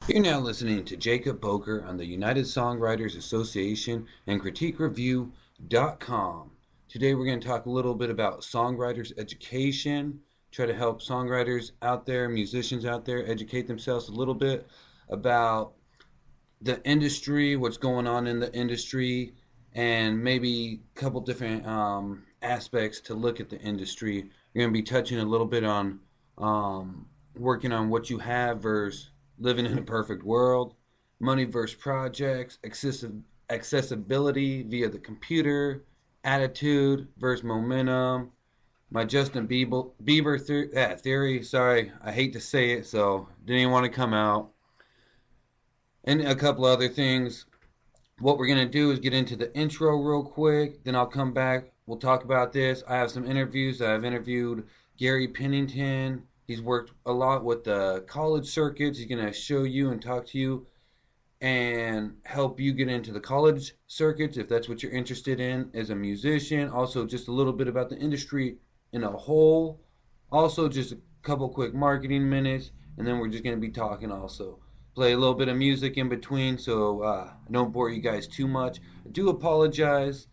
You're now listening to Jacob Boker on the United Songwriters Association and CritiqueReview.com. Today we're going to talk a little bit about Songwriters Education, try to help songwriters out there, musicians out there, educate themselves a little bit about the industry, what's going on in the industry, and maybe a couple different aspects to look at the industry. We're going to be touching a little bit on working on what you have versus living in a perfect world, money versus projects, accessibility via the computer, attitude versus momentum, my Justin Bieber theory. Sorry, I hate to say it, so didn't even want to come out. And a couple other things. What we're going to do is get into the intro real quick, then I'll come back. We'll talk about this. I have some interviews. I've interviewed Gary Pennington. He's worked a lot with the college circuits. He's going to show you and talk to you and help you get into the college circuits if that's what you're interested in as a musician. Also, just a little bit about the industry in a whole. Also, just a couple quick marketing minutes, and then we're just going to be talking also. Play a little bit of music in between so I don't bore you guys too much. I do apologize.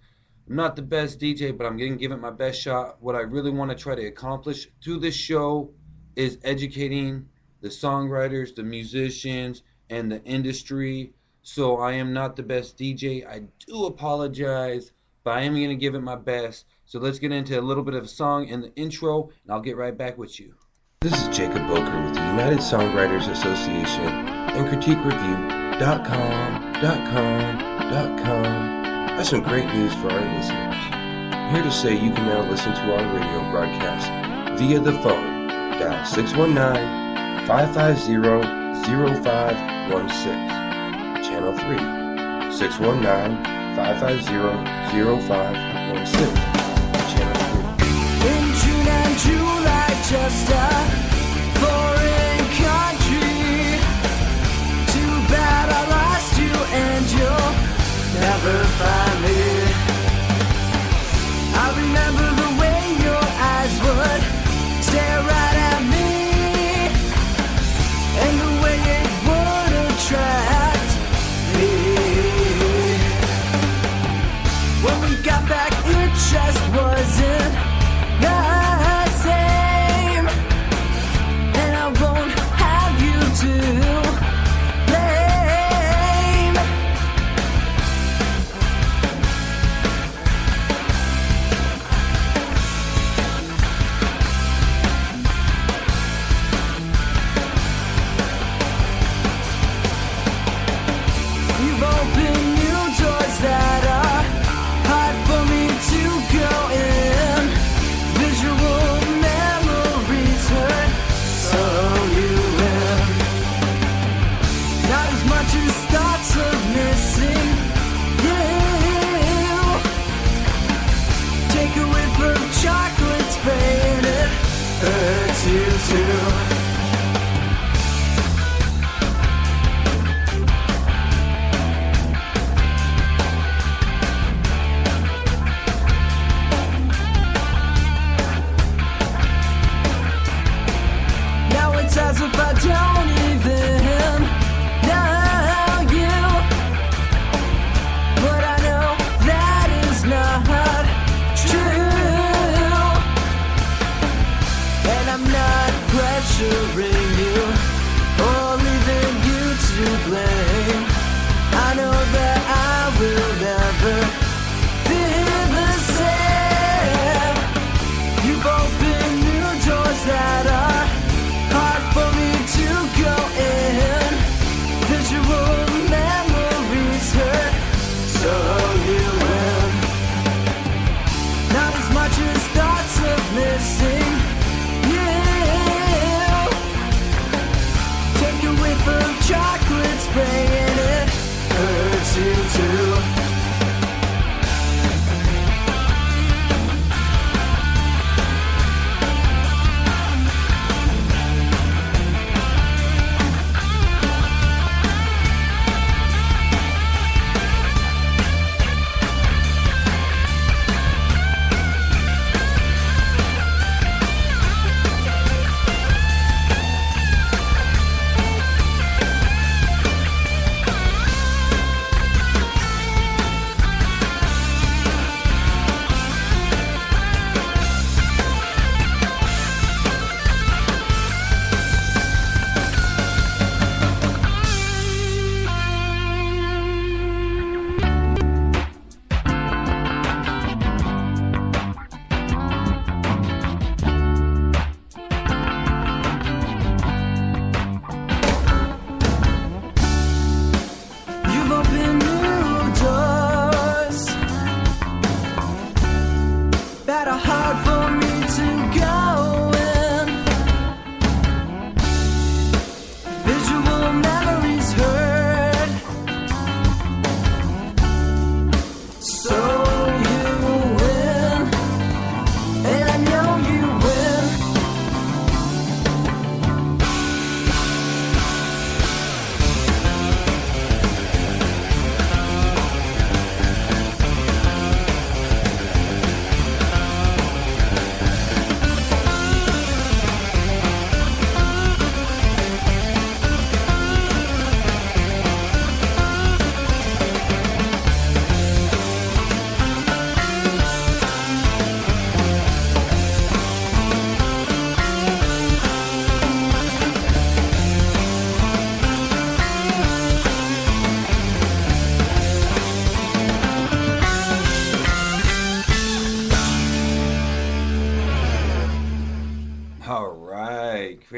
I'm not the best DJ, but I'm going to give it my best shot. What I really want to try to accomplish through this show is educating the songwriters, the musicians, and the industry. So I am not the best DJ. I do apologize, but I am going to give it my best. So let's get into a little bit of a song and the intro, and I'll get right back with you. This is Jacob Boker with the United Songwriters Association and CritiqueReview.com. I have some great news for our listeners. I'm here to say you can now listen to our radio broadcast via the phone. Dial 619-550-0516. Channel 3, 619-550-0516. Channel 3. In June and July, just a foreign country. Too bad I lost you and you'll never find me. I remember the way your eyes would stare right at me, and the way it would attract me. When we got back, it just wasn't the same.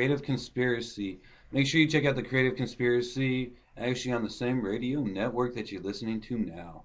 Creative Conspiracy. Make sure you check out the Creative Conspiracy, actually on the same radio network that you're listening to now.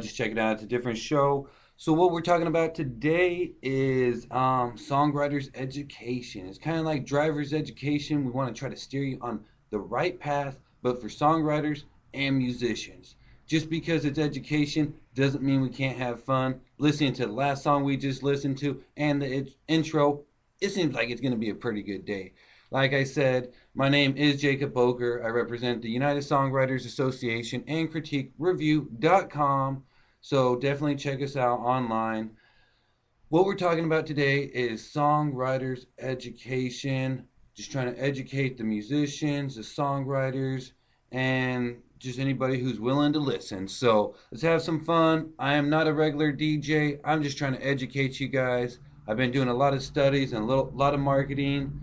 Just check it out. It's a different show. So what we're talking about today is songwriters education. It's kind of like driver's education. We want to try to steer you on the right path, but for songwriters and musicians. Just because it's education doesn't mean we can't have fun. Listening to the last song we just listened to and the intro, it seems like it's going to be a pretty good day. Like I said, my name is Jacob Boker. I represent the United Songwriters Association and critiquereview.com. So definitely check us out online. What we're talking about today is songwriters education. Just trying to educate the musicians, the songwriters, and just anybody who's willing to listen. So let's have some fun. I am not a regular DJ. I'm just trying to educate you guys. I've been doing a lot of studies and a lot of marketing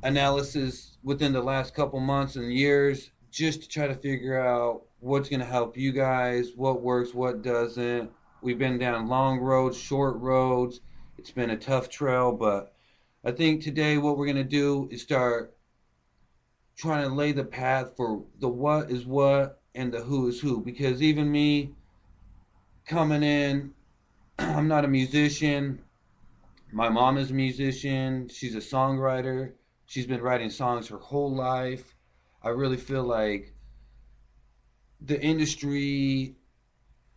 analysis within the last couple months and years just to try to figure out what's going to help you guys, what works, what doesn't. We've been down long roads, short roads. It's been a tough trail, but I think today what we're going to do is start trying to lay the path for the what is what and the who is who. Because even me coming in, I'm not a musician. My mom is a musician. She's a songwriter. She's been writing songs her whole life. I really feel like the industry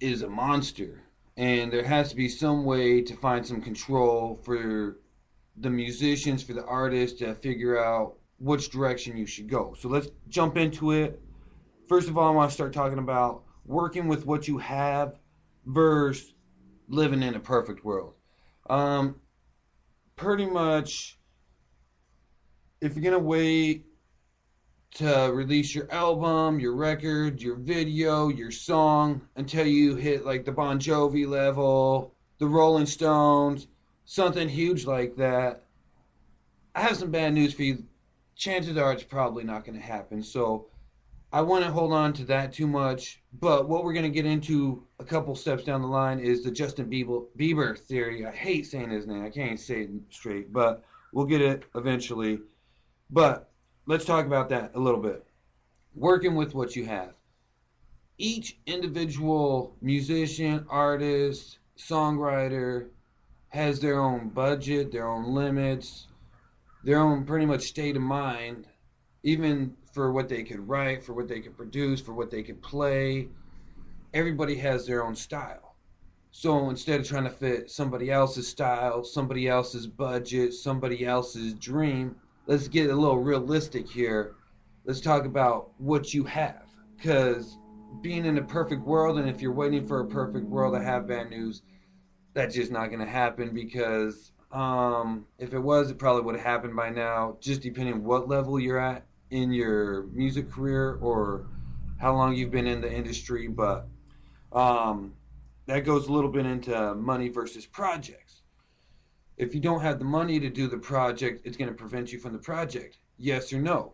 is a monster, and there has to be some way to find some control for the musicians, for the artists to figure out which direction you should go. So let's jump into it. First of all, I want to start talking about working with what you have versus living in a perfect world. Pretty much, if you're gonna wait to release your album, your record, your video, your song until you hit like the Bon Jovi level, the Rolling Stones, something huge like that, I have some bad news for you. Chances are it's probably not going to happen. So I wouldn't hold on to that too much. But what we're going to get into a couple steps down the line is the Justin Bieber theory. I hate saying his name. I can't say it straight, but we'll get it eventually. But let's talk about that a little bit. Working with what you have. Each individual musician, artist, songwriter has their own budget, their own limits, their own pretty much state of mind, even for what they could write, for what they could produce, for what they could play. Everybody has their own style. So instead of trying to fit somebody else's style, somebody else's budget, somebody else's dream, let's get a little realistic here. Let's talk about what you have. Because being in a perfect world, and if you're waiting for a perfect world, I have bad news. That's just not going to happen, because if it was, it probably would have happened by now, just depending on what level you're at in your music career or how long you've been in the industry. But that goes a little bit into money versus projects. If you don't have the money to do the project, it's going to prevent you from the project. Yes or no?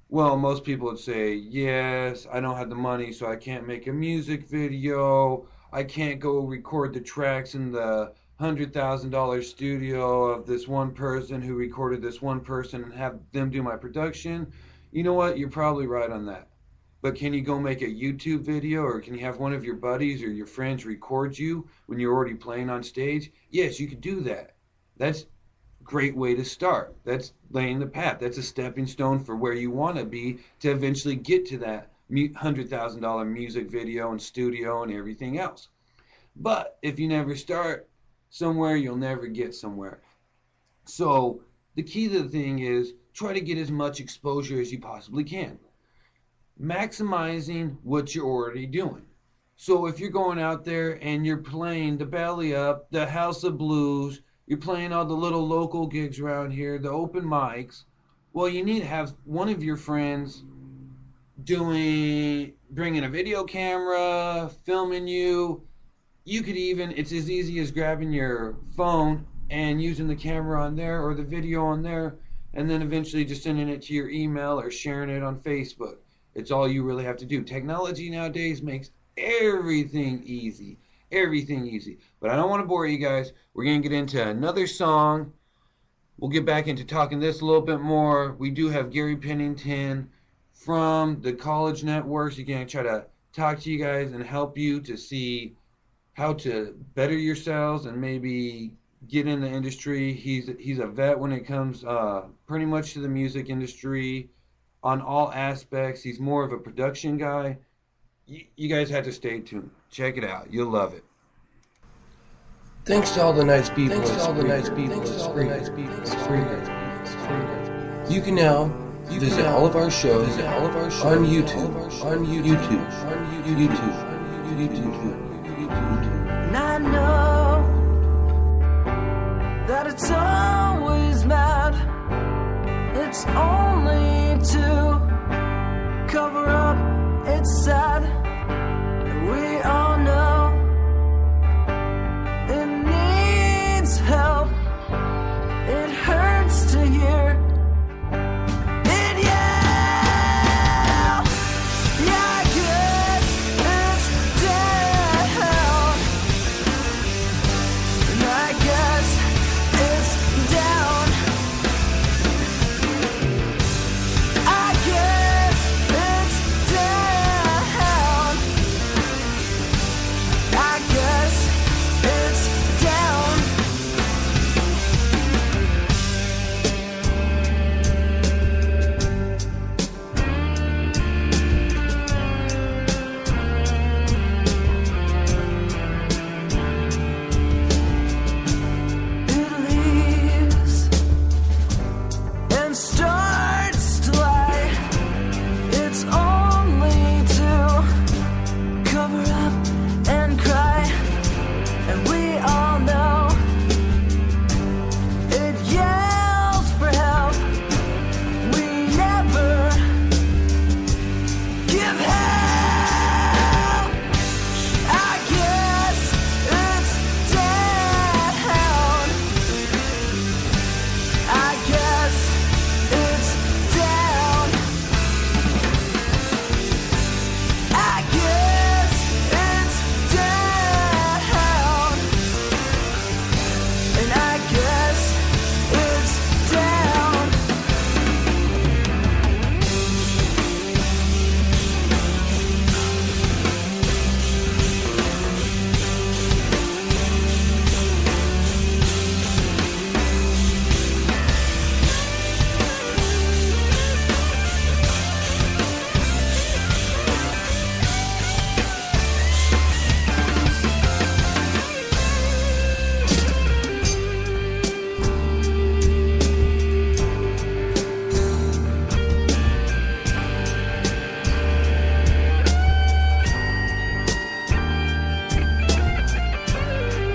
Well, most people would say, yes, I don't have the money, so I can't make a music video. I can't go record the tracks in the $100,000 studio of this one person who recorded this one person and have them do my production. You know what? You're probably right on that. But can you go make a YouTube video, or can you have one of your buddies or your friends record you when you're already playing on stage? Yes, you could do that. That's a great way to start. That's laying the path. That's a stepping stone for where you want to be to eventually get to that $100,000 music video and studio and everything else. But if you never start somewhere, you'll never get somewhere. So the key to the thing is try to get as much exposure as you possibly can. Maximizing what you're already doing. So if you're going out there and you're playing the Belly Up, the House of Blues, you're playing all the little local gigs around here, the open mics, well, you need to have one of your friends bringing a video camera, filming you. You could even, it's as easy as grabbing your phone and using the camera on there or the video on there, and then eventually just sending it to your email or sharing it on Facebook. It's all you really have to do. Technology nowadays makes everything easy. Everything easy. But I don't want to bore you guys. We're going to get into another song. we'll get back into talking this a little bit more. We do have Gary Pennington from the college networks. He's going to try to talk to you guys and help you to see how to better yourselves and maybe get in the industry. He's a vet when it comes pretty much to the music industry on all aspects. He's more of a production guy. You guys have to stay tuned. Check it out. You'll love it. Thanks to all the nice people at Spreaker. You can now visit all of our shows on YouTube. And I know that it's always mad. It's only to cover up. It's sad. And we all know it needs help. It hurts to hear it yell. Yeah, I guess it's down. And I guess it's down. I guess it's down. I guess it's down. It leaves and starts to lie. It's only to cover up and cry. And we all know it yells for help. We never give help. I guess it's down. I guess it's down. I guess it's down. And I guess it's down.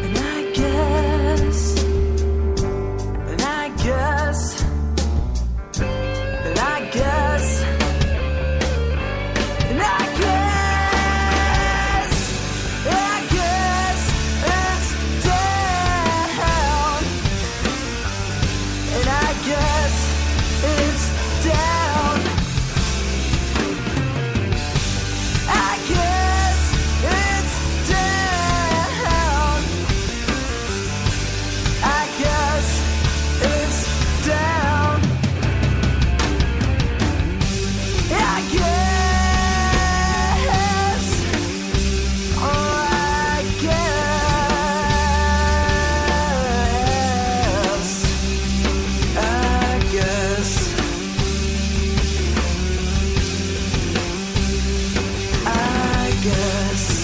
And I guess, and I guess, and I guess, and I guess, it's down. And I guess it's down. I guess it's down. I guess it's down. I guess. Oh, I guess. I guess. I guess.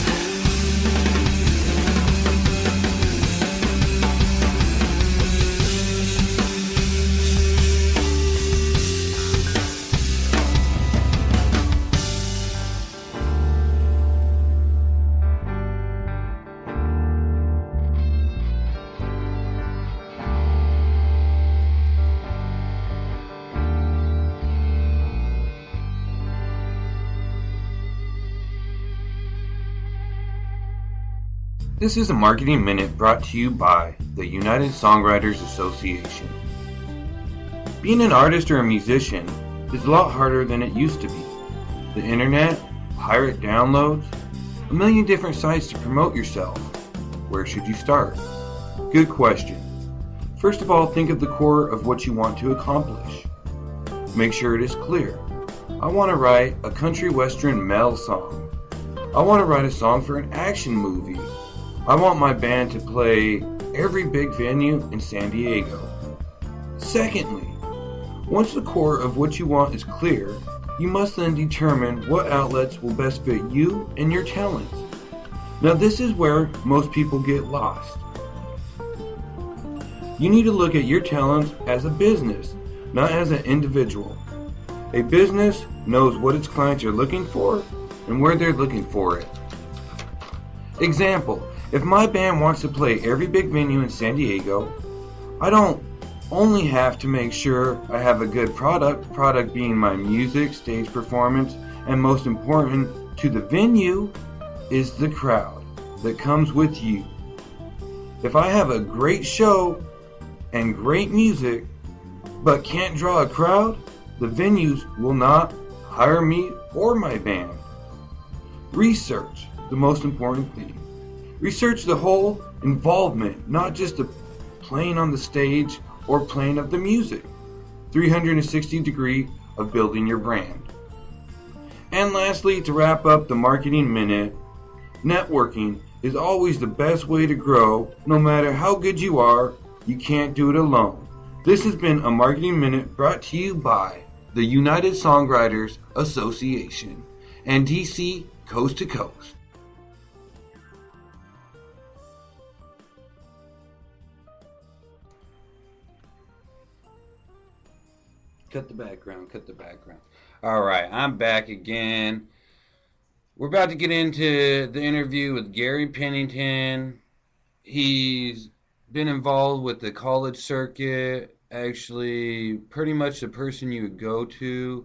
This is a marketing minute brought to you by the United Songwriters Association. Being an artist or a musician is a lot harder than it used to be. The internet, pirate downloads, a million different sites to promote yourself. Where should you start? Good question. First of all, think of the core of what you want to accomplish. Make sure it is clear. I want to write a country western metal song. I want to write a song for an action movie. I want my band to play every big venue in San Diego. Secondly, once the core of what you want is clear, you must then determine what outlets will best fit you and your talents. Now this is where most people get lost. You need to look at your talents as a business, not as an individual. A business knows what its clients are looking for and where they're looking for it. Example, if my band wants to play every big venue in San Diego, I don't only have to make sure I have a good product being my music, stage performance, and most important to the venue is the crowd that comes with you. If I have a great show and great music, but can't draw a crowd, the venues will not hire me or my band. Research, the most important thing. Research the whole involvement, not just the playing on the stage or playing of the music. 360 degree of building your brand. And lastly, to wrap up the marketing minute, networking is always the best way to grow. No matter how good you are, you can't do it alone. This has been a Marketing Minute brought to you by the United Songwriters Association and DC Coast to Coast. Cut the background. All right, I'm back again. We're about to get into the interview with Gary Pennington. He's been involved with the college circuit, actually pretty much the person you would go to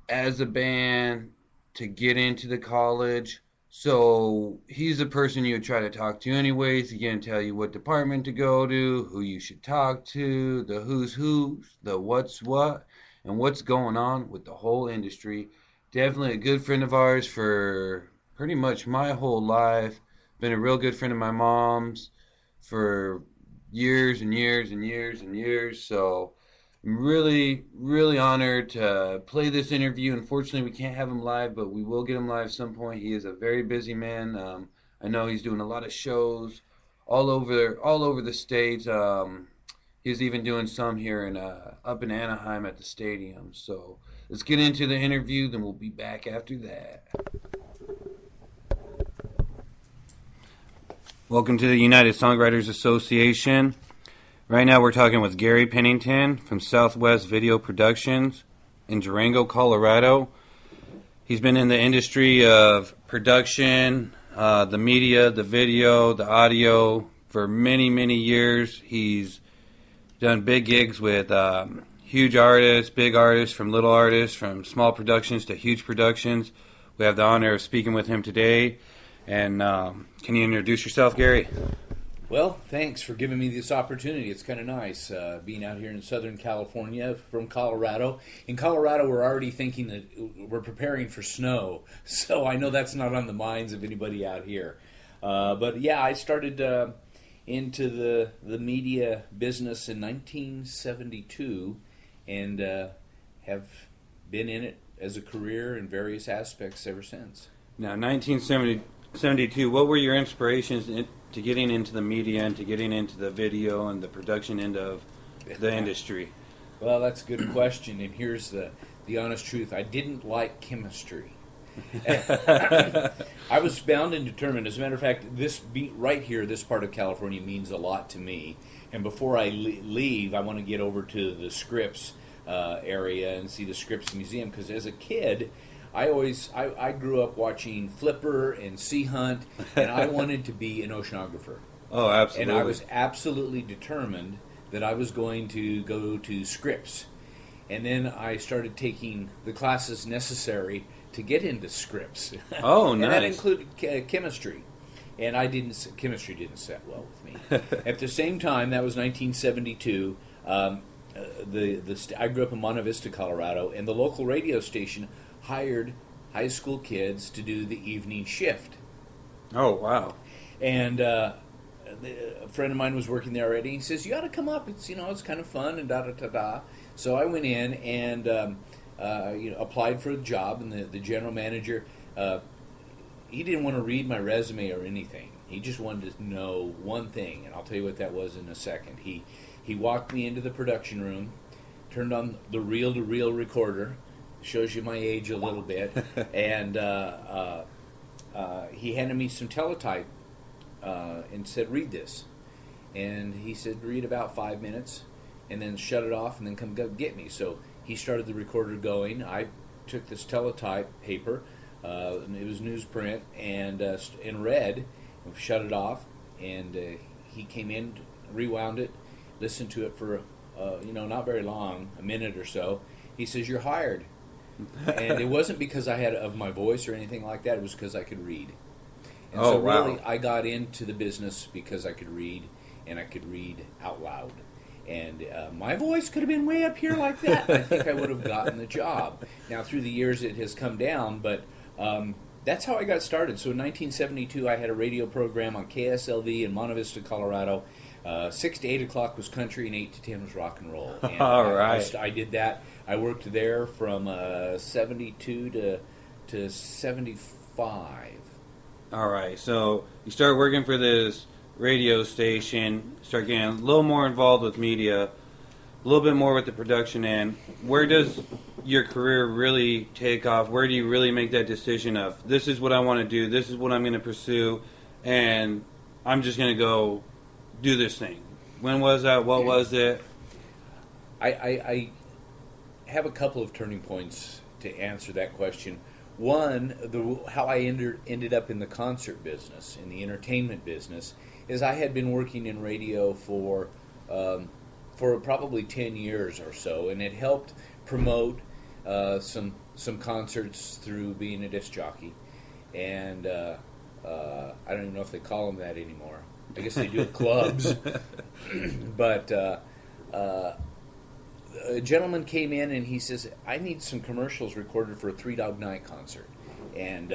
as a band to get into the college. So he's the person you would try to talk to anyways. He's going to tell you what department to go to, who you should talk to, the who's who's, the what's what, and what's going on with the whole industry. Definitely a good friend of ours for pretty much my whole life. Been a real good friend of my mom's for years and years and years and years. So I'm really, really honored to play this interview. Unfortunately, we can't have him live, but we will get him live some point. He is a very busy man. I know he's doing a lot of shows all over the states. He's even doing some here up in Anaheim at the stadium. So let's get into the interview, then we'll be back after that. Welcome to the United Songwriters Association. Right now we're talking with Gary Pennington from Southwest Video Productions in Durango, Colorado. He's been in the industry of production, the media, the video, the audio for many, many years. He's done big gigs with huge artists, big artists, from little artists, from small productions to huge productions. We have the honor of speaking with him today. And can you introduce yourself, Gary? Well, thanks for giving me this opportunity. It's kind of nice being out here in Southern California from Colorado. In Colorado, we're already thinking that we're preparing for snow, so I know that's not on the minds of anybody out here. But yeah, I started into the media business in 1972 and have been in it as a career in various aspects ever since. Now, 1972, what were your inspirations to getting into the media and to getting into the video and the production end of the industry? Well, that's a good question, and here's the honest truth. I didn't like chemistry. I was bound and determined. As a matter of fact, this beat right here, this part of California, means a lot to me. And before I leave, I want to get over to the Scripps area and see the Scripps Museum, because as a kid, I grew up watching Flipper and Sea Hunt, and I wanted to be an oceanographer. Oh, absolutely. And I was absolutely determined that I was going to go to Scripps. And then I started taking the classes necessary to get into Scripps. Oh, nice. And that included chemistry. And chemistry didn't set well with me. At the same time, that was 1972, I grew up in Monte Vista, Colorado, and the local radio station hired high school kids to do the evening shift. Oh, wow. And a friend of mine was working there already. He says, "You ought to come up. It's it's kind of fun and da da da da." So I went in and applied for the job, and the general manager he didn't want to read my resume or anything. He just wanted to know one thing, and I'll tell you what that was in a second. He walked me into the production room, turned on the reel-to-reel recorder, shows you my age a little bit, and he handed me some teletype and said, "Read this." And he said, "Read about 5 minutes, and then shut it off, and then come get me." So he started the recorder going. I took this teletype paper, and it was newsprint, and read, shut it off, and he came in, rewound it, listened to it for, not very long, a minute or so. He says, "You're hired." And it wasn't because I had of my voice or anything like that. It was because I could read. And so really, I got into the business because I could read, and I could read out loud. And my voice could have been way up here like that. I think I would have gotten the job. Now, through the years, it has come down, but that's how I got started. So in 1972, I had a radio program on KSLV in Monte Vista, Colorado. 6 to 8 o'clock was country, and 8 to 10 was rock and roll. And All right. I did that. I worked there from 72 to 75. All right, so you start working for this radio station, start getting a little more involved with media, a little bit more with the production end. Where does your career really take off? Where do you really make that decision of, this is what I want to do, this is what I'm going to pursue, and I'm just going to go do this thing? When was that? What was it? I have a couple of turning points to answer that question. One, how I ended up in the concert business, in the entertainment business, is I had been working in radio for probably 10 years or so, and it helped promote some concerts through being a disc jockey. And I don't even know if they call them that anymore. I guess they do at clubs. But a gentleman came in and he says, "I need some commercials recorded for a Three Dog Night concert." And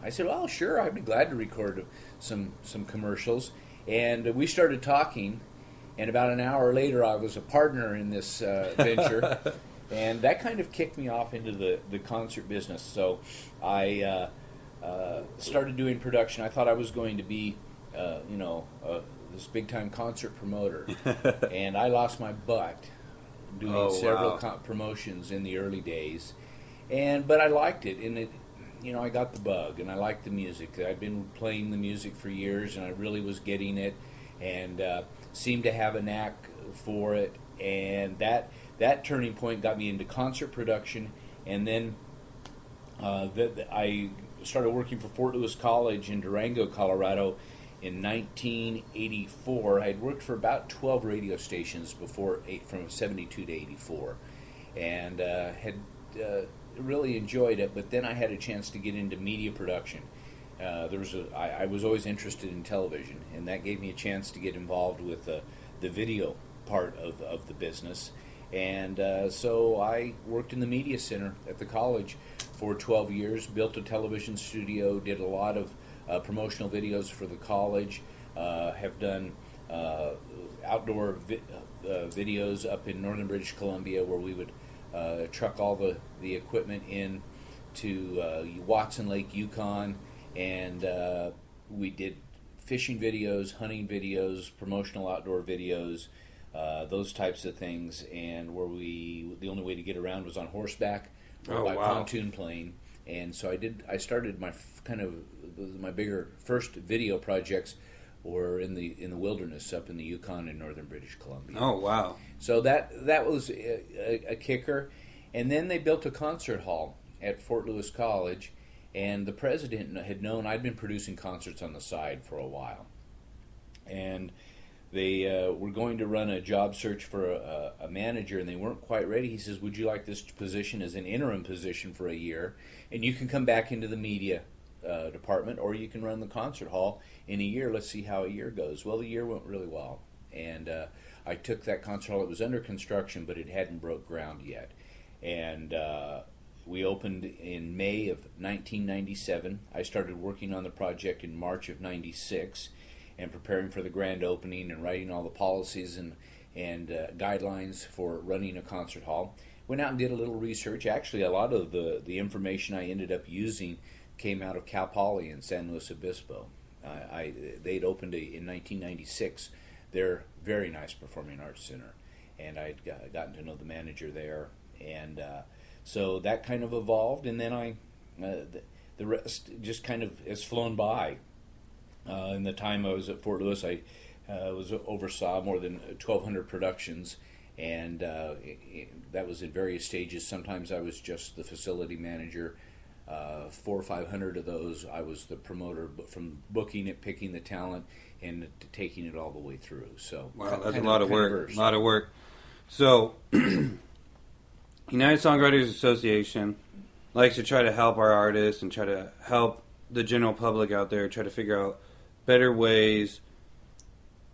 I said, "Well, sure, I'd be glad to record some commercials." And we started talking, and about an hour later I was a partner in this venture. And that kind of kicked me off into the concert business. So I started doing production. I thought I was going to be this big-time concert promoter. And I lost my butt doing several promotions in the early days. But I liked it, and it, I got the bug, and I liked the music. I'd been playing the music for years, and I really was getting it, and seemed to have a knack for it. And that turning point got me into concert production, and then I started working for Fort Lewis College in Durango, Colorado, in 1984. I had worked for about 12 radio stations before, from 72 to 84, and had really enjoyed it. But then I had a chance to get into media production. I was always interested in television, and that gave me a chance to get involved with the video part of the business. And so I worked in the media center at the college for 12 years, built a television studio, did a lot of promotional videos for the college, have done outdoor videos up in northern British Columbia, where we would truck all the equipment in to Watson Lake, Yukon, and we did fishing videos, hunting videos, promotional outdoor videos, those types of things, and the only way to get around was on horseback or by pontoon plane. And so I started my my bigger first video projects were in the wilderness up in the Yukon and northern British Columbia. Oh, wow. So that was a kicker. And then they built a concert hall at Fort Lewis College, and the president had known I'd been producing concerts on the side for a while. And they were going to run a job search for a manager, and they weren't quite ready. He says, "Would you like this position as an interim position for a year? And you can come back into the media department, or you can run the concert hall in a year. Let's see how a year goes." Well, the year went really well. And I took that concert hall. It was under construction, but it hadn't broke ground yet. And we opened in May of 1997. I started working on the project in March of 96. and preparing for the grand opening and writing all the policies and guidelines for running a concert hall. Went out and did a little research. Actually, a lot of the information I ended up using came out of Cal Poly in San Luis Obispo. They'd opened in 1996 their very nice performing arts center, and I'd gotten to know the manager there, and so that kind of evolved, and then the rest just kind of has flown by. In the time I was at Fort Lewis, I oversaw more than 1,200 productions, and that was in various stages. Sometimes I was just the facility manager. 400 or 500 of those, I was the promoter, but from booking it, picking the talent, and taking it all the way through. So wow, that's a lot of work. A lot of work. So, United Songwriters Association likes to try to help our artists and try to help the general public out there try to figure out better ways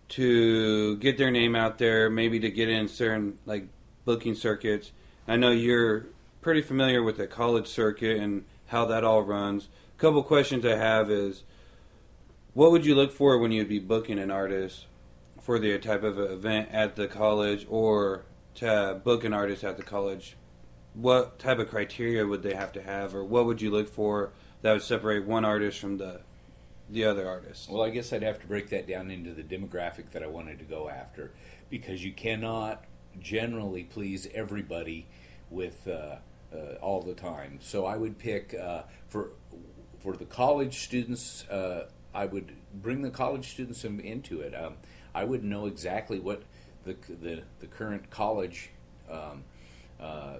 to get their name out there, maybe to get in certain like booking circuits. I know you're pretty familiar with the college circuit and how that all runs. A couple questions I have is, what would you look for when you'd be booking an artist for the type of event at the college, or to book an artist at the college? What type of criteria would they have to have, or what would you look for that would separate one artist from the other artist? Well, I guess I'd have to break that down into the demographic that I wanted to go after, because you cannot generally please everybody with all the time. So I would pick for the college students. I would bring the college students into it. I would know exactly what the current college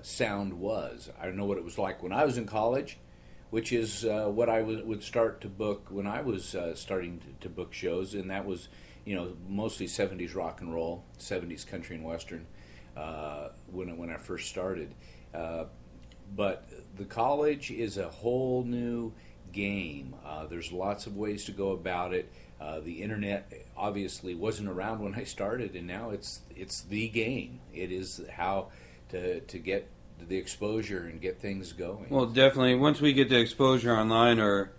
sound was. I know what it was like when I was in college, which is what I would start to book when I was starting to book shows, and that was, mostly 70s rock and roll, 70s country and western when I first started. But the college is a whole new game. There's lots of ways to go about it. The internet obviously wasn't around when I started, and now it's the game. It is how to get the exposure and get things going. Well, definitely. Once we get the exposure online, or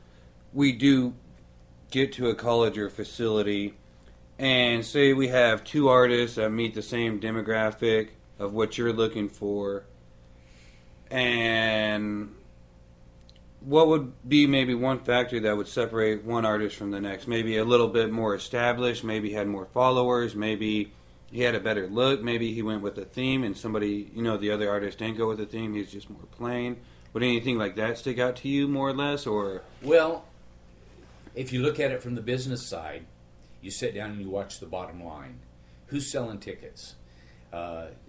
we do get to a college or facility, and say we have two artists that meet the same demographic of what you're looking for, and what would be maybe one factor that would separate one artist from the next? Maybe a little bit more established, maybe had more followers, maybe he had a better look, maybe he went with a theme and somebody, the other artist didn't go with a theme, he's just more plain. Would anything like that stick out to you more or less? Or well, if you look at it from the business side, you sit down and you watch the bottom line. Who's selling tickets?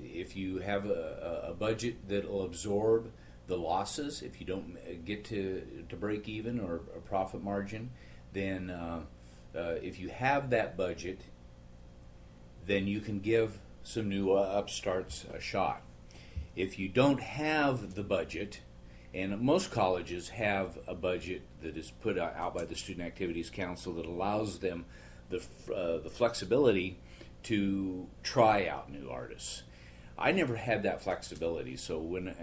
If you have a budget that will absorb the losses, if you don't get to break even or a profit margin, then if you have that budget, then you can give some new upstarts a shot. If you don't have the budget, and most colleges have a budget that is put out by the Student Activities Council that allows them the flexibility to try out new artists. I never had that flexibility, so when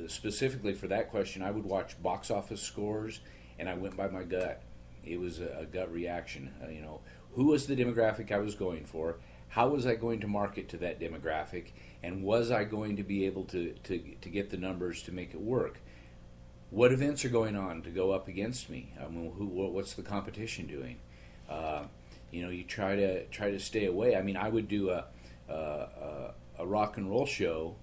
specifically for that question, I would watch box office scores, and I went by my gut. It was a gut reaction. Who was the demographic I was going for? How was I going to market to that demographic? And was I going to be able to get the numbers to make it work? What events are going on to go up against me? What's the competition doing? You try to stay away. I mean, I would do a rock and roll show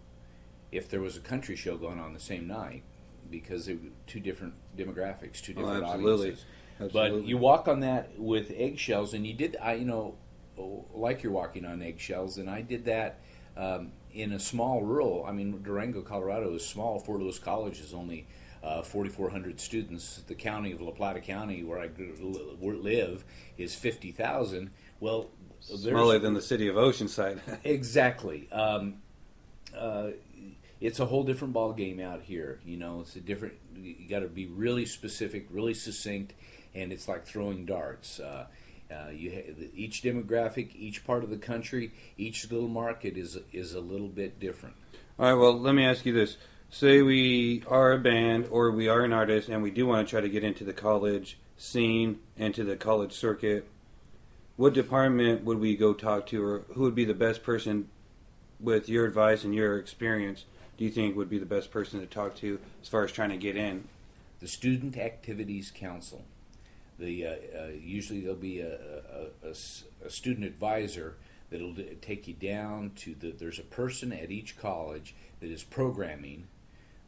if there was a country show going on the same night, because they were two different demographics, two different audiences. Absolutely. But you walk on that with eggshells, and you did, like you're walking on eggshells, and I did that in a small rural. I mean, Durango, Colorado is small. Fort Lewis College is only 4,400 students. The county of La Plata County, where I live, is 50,000. Well, smaller than the city of Oceanside. Exactly. It's a whole different ball game out here. It's a different. You got to be really specific, really succinct, and it's like throwing darts. Each demographic, each part of the country, each little market is a little bit different. All right. Well, let me ask you this: say we are a band or we are an artist, and we do want to try to get into the college scene and to the college circuit. what department would we go talk to, or who would be the best person with your advice and your experience? Do you think would be the best person to talk to as far as trying to get in? The Student Activities Council. Usually there'll be a student advisor that'll take you down to there's a person at each college that is programming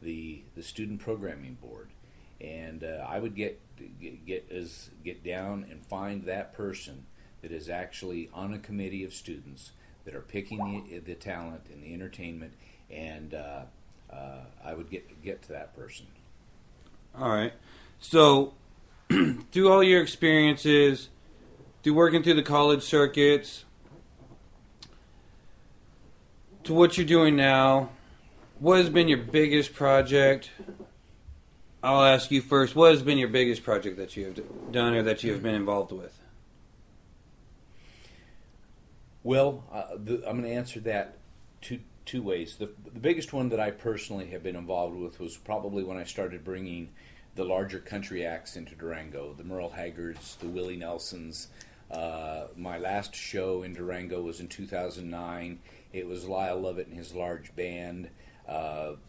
the student programming board, and I would get down and find that person that is actually on a committee of students that are picking the talent and the entertainment, and I would get to that person. All right. So, through all your experiences, through working through the college circuits, to what you're doing now, what has been your biggest project? I'll ask you first. What has been your biggest project that you have done or that you have been involved with? Well, I'm going to answer that two ways. The biggest one that I personally have been involved with was probably when I started bringing the larger country acts into Durango, the Merle Haggards, the Willie Nelsons. My last show in Durango was in 2009. It was Lyle Lovett and his large band.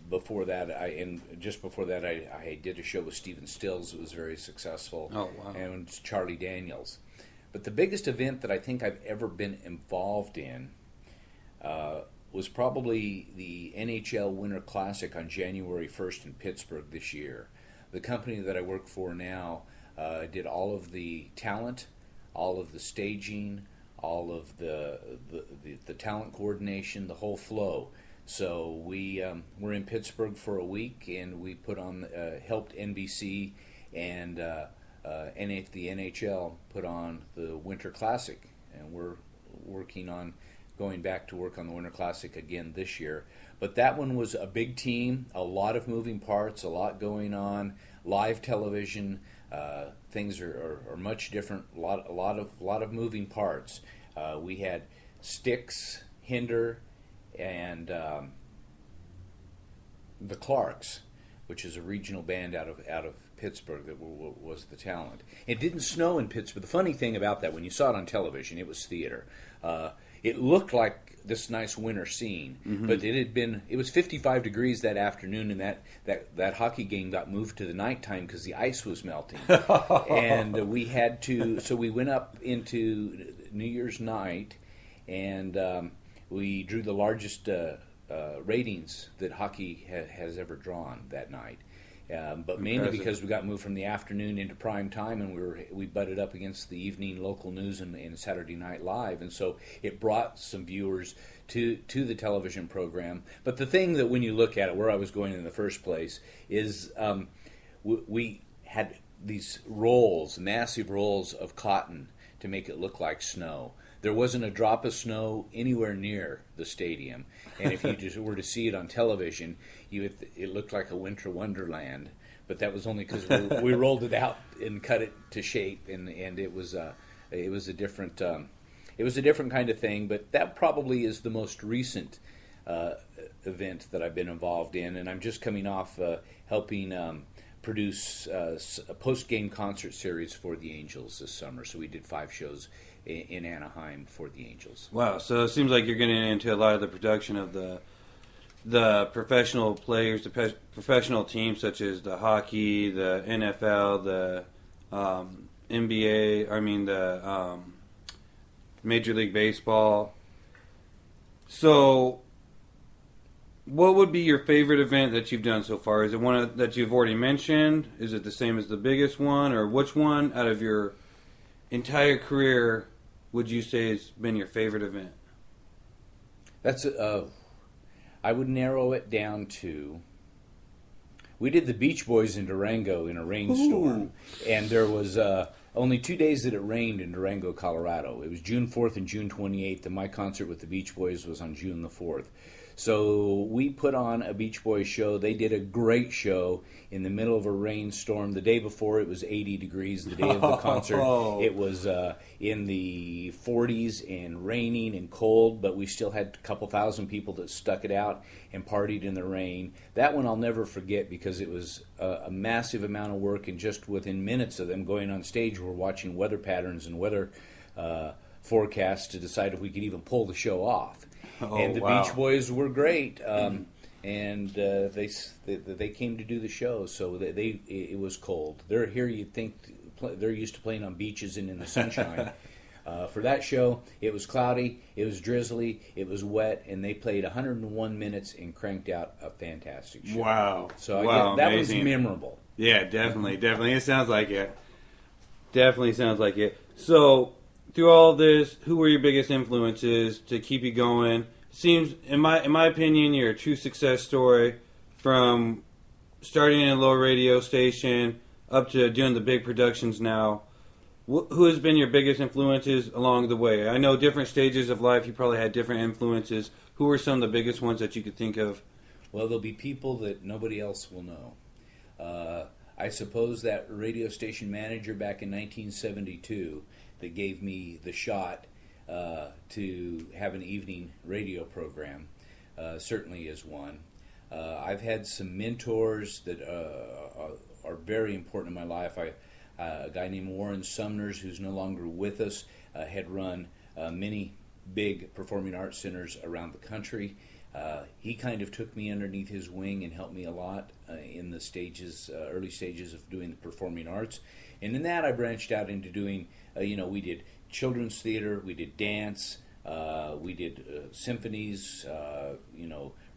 Before that, I did a show with Stephen Stills. It was very successful. Oh, wow. And Charlie Daniels. But the biggest event that I think I've ever been involved in was probably the NHL Winter Classic on January 1st in Pittsburgh this year. The company that I work for now did all of the talent, all of the staging, all of the talent coordination, the whole flow. So we were in Pittsburgh for a week, and we put on helped NBC and the NHL put on the Winter Classic, and we're working on going back to work on the Winter Classic again this year. But that one was a big team, a lot of moving parts, a lot going on, live television. Things are much different. A lot of moving parts. We had Styx, Hinder, and the Clarks, which is a regional band out of Pittsburgh that was the talent. It didn't snow in Pittsburgh. The funny thing about that, when you saw it on television, it was theater. It looked like this nice winter scene, but it was 55 degrees that afternoon, and that hockey game got moved to the nighttime because the ice was melting. And we had to, so we went up into New Year's night, and we drew the largest ratings that hockey has ever drawn that night. But mainly because we got moved from the afternoon into prime time, and we butted up against the evening local news and Saturday Night Live, and so it brought some viewers to the television program. But the thing that when you look at it, where I was going in the first place, is we had these rolls, massive rolls of cotton to make it look like snow. There wasn't a drop of snow anywhere near the stadium, and if you just were to see it on television, it looked like a winter wonderland. But that was only because we rolled it out and cut it to shape, and it was a different kind of thing. But that probably is the most recent event that I've been involved in, and I'm just coming off helping produce a post-game concert series for the Angels this summer. So we did 5 shows in Anaheim for the Angels. Wow, so it seems like you're getting into a lot of the production of the professional players, the professional teams such as the hockey, the NFL, the NBA, the Major League Baseball. So what would be your favorite event that you've done so far? Is it one that you've already mentioned? Is it the same as the biggest one? Or which one out of your entire career would you say has been your favorite event? I would narrow it down to, we did the Beach Boys in Durango in a rainstorm, and there was only 2 days that it rained in Durango, Colorado. It was June 4th and June 28th, and my concert with the Beach Boys was on June the 4th. So we put on a Beach Boys show. They did a great show in the middle of a rainstorm. The day before, it was 80 degrees. The day of the concert, it was in the 40s and raining and cold, but we still had a couple thousand people that stuck it out and partied in the rain. That one I'll never forget because it was a massive amount of work, and just within minutes of them going on stage, we're watching weather patterns and weather forecast to decide if we could even pull the show off. Oh, And the wow. Beach Boys were great, and they came to do the show. So it was cold. They're here. You'd think they're used to playing on beaches and in the sunshine. For that show, it was cloudy, it was drizzly, it was wet, and they played 101 minutes and cranked out a fantastic show. Wow. So Wow, that amazing. was memorable. Yeah, definitely. It sounds like it. Definitely sounds like it. So, through all this, who were your biggest influences to keep you going? Seems, in my opinion, you're a true success story from starting in a low radio station up to doing the big productions now. Who has been your biggest influences along the way? I know different stages of life, you probably had different influences. Who were some of the biggest ones that you could think of? Well, there'll be people that nobody else will know. I suppose that radio station manager back in 1972 that gave me the shot to have an evening radio program certainly is one. I've had some mentors that are very important in my life. A guy named Warren Sumners, who's no longer with us, had run many big performing arts centers around the country. He kind of took me underneath his wing and helped me a lot in the early stages of doing the performing arts. And in that, I branched out into doing, we did children's theater, we did dance, we did symphonies,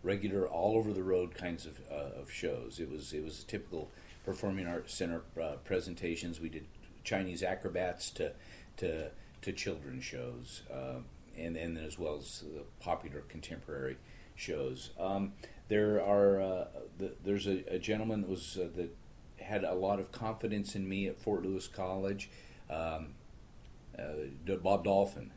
regular all over the road kinds of shows. It was a typical performing arts center presentations. We did Chinese acrobats to children's shows, and then as well as popular contemporary shows. There's a gentleman that had a lot of confidence in me at Fort Lewis College. Bob Dolphin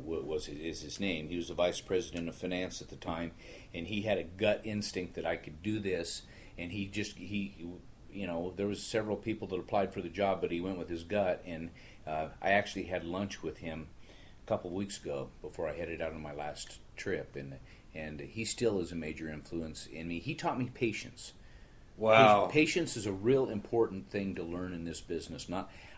is his name. He was the vice president of finance at the time, and he had a gut instinct that I could do this. And there was several people that applied for the job, but he went with his gut. And I actually had lunch with him a couple of weeks ago before I headed out on my last trip, and he still is a major influence in me. He taught me patience. Wow. Patience is a real important thing to learn in this business.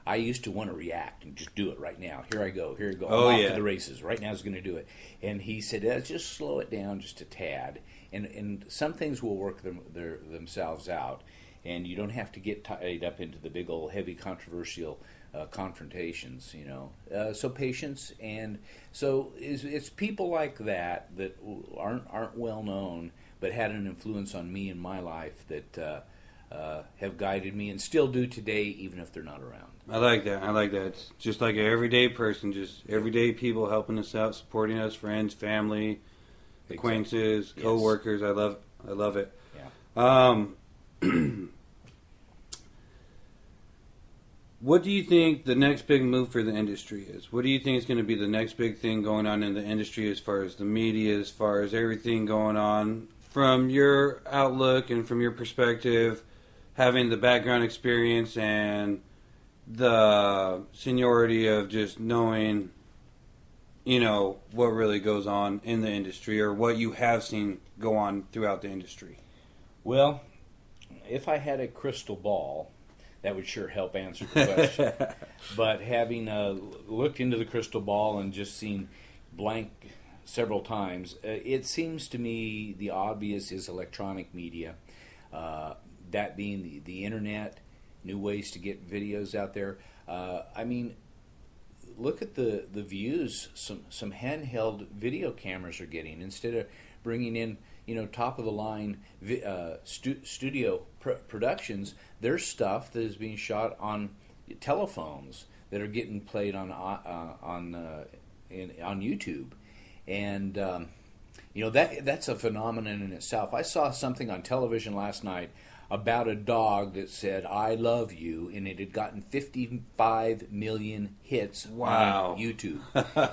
I used to want to react and just do it right now. Here I go. Oh, I'm off yeah. to the races. Right now is going to do it. And he said, just slow it down just a tad. And some things will work themselves out. And you don't have to get tied up into the big old heavy controversial confrontations, So patience, and so it's people like that aren't well known, but had an influence on me in my life that have guided me and still do today, even if they're not around. I like that. It's just like an everyday person, just everyday people helping us out, supporting us, friends, family, acquaintances, Yes. co-workers. I love it. Yeah. What do you think the next big move for the industry is? What do you think is going to be the next big thing going on in the industry as far as the media, as far as everything going on? From your outlook and from your perspective, having the background experience and the seniority of just knowing, what really goes on in the industry or what you have seen go on throughout the industry. Well, if I had a crystal ball, that would sure help answer the question. But having looked into the crystal ball and just seen blank several times, it seems to me the obvious is electronic media. That being the internet, new ways to get videos out there. Look at the views some handheld video cameras are getting. Instead of bringing in top of the line studio productions, there's stuff that is being shot on telephones that are getting played on YouTube, and that's a phenomenon in itself. I saw something on television last night about a dog that said "I love you," and it had gotten 55 million hits Wow. on YouTube.